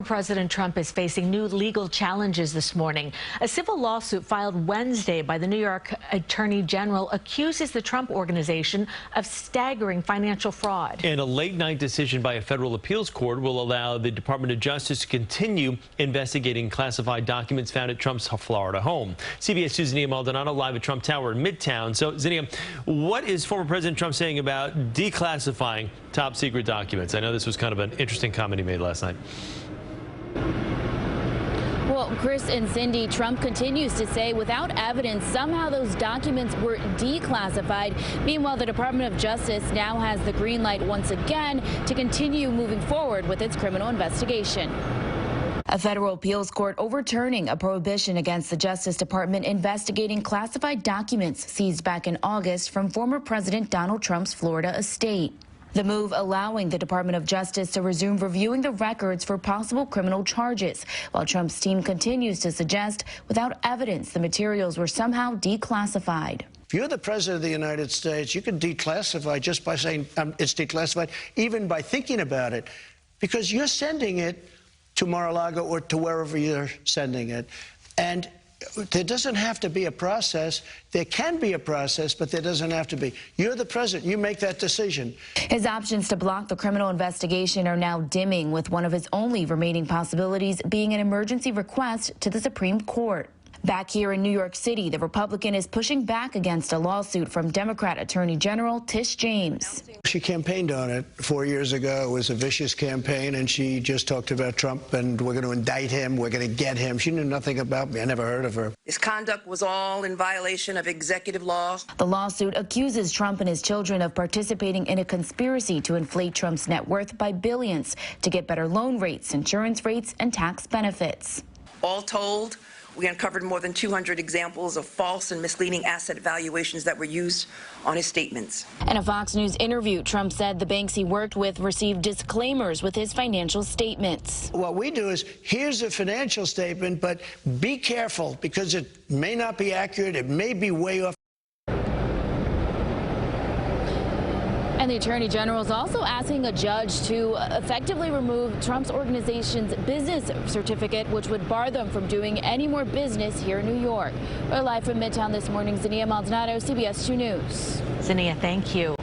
President Trump is facing new legal challenges this morning. A civil lawsuit filed Wednesday by the New York Attorney General accuses the Trump Organization of staggering financial fraud. And a late-night decision by a federal appeals court will allow the Department of Justice to continue investigating classified documents found at Trump's Florida home. CBS 2's Zinnia Maldonado live at Trump Tower in Midtown. So, Zinnia, what is former President Trump saying about declassifying top-secret documents? I know this was kind of an interesting comment he made last night. Well, Chris and Cindy, Trump continues to say without evidence, somehow those documents were declassified. Meanwhile, the Department of Justice now has the green light once again to continue moving forward with its criminal investigation. A federal appeals court overturning a prohibition against the Justice Department investigating classified documents seized back in August from former President Donald Trump's Florida estate. The move allowing the Department of Justice to resume reviewing the records for possible criminal charges, while Trump's team continues to suggest without evidence the materials were somehow declassified. If you're the President of the United States, you can declassify just by saying it's declassified, even by thinking about it, because you're sending it to mar-a-lago or to wherever you're sending it. And there doesn't have to be a process. There can be a process, but there doesn't have to be. You're the president. You make that decision. His options to block the criminal investigation are now dimming, with one of his only remaining possibilities being an emergency request to the Supreme Court. Back here in New York City, the Republican is pushing back against a lawsuit from Democrat Attorney General Tish James. She campaigned on it 4 years ago. It was a vicious campaign, and she just talked about Trump, and we're going to indict him, we're going to get him. She knew nothing about me. I never heard of her. His conduct was all in violation of executive law. The lawsuit accuses Trump and his children of participating in a conspiracy to inflate Trump's net worth by billions to get better loan rates, insurance rates, and tax benefits. All told, we uncovered more than 200 examples of false and misleading asset valuations that were used on his statements. In a Fox News interview, Trump said the banks he worked with received disclaimers with his financial statements. What we do is, here's a financial statement, but be careful, because it may not be accurate, it may be way off. And the Attorney General is also asking a judge to effectively remove Trump's organization's business certificate, which would bar them from doing any more business here in New York. We're live from Midtown this morning. Zinnia Maldonado, CBS 2 News. Zinnia, thank you.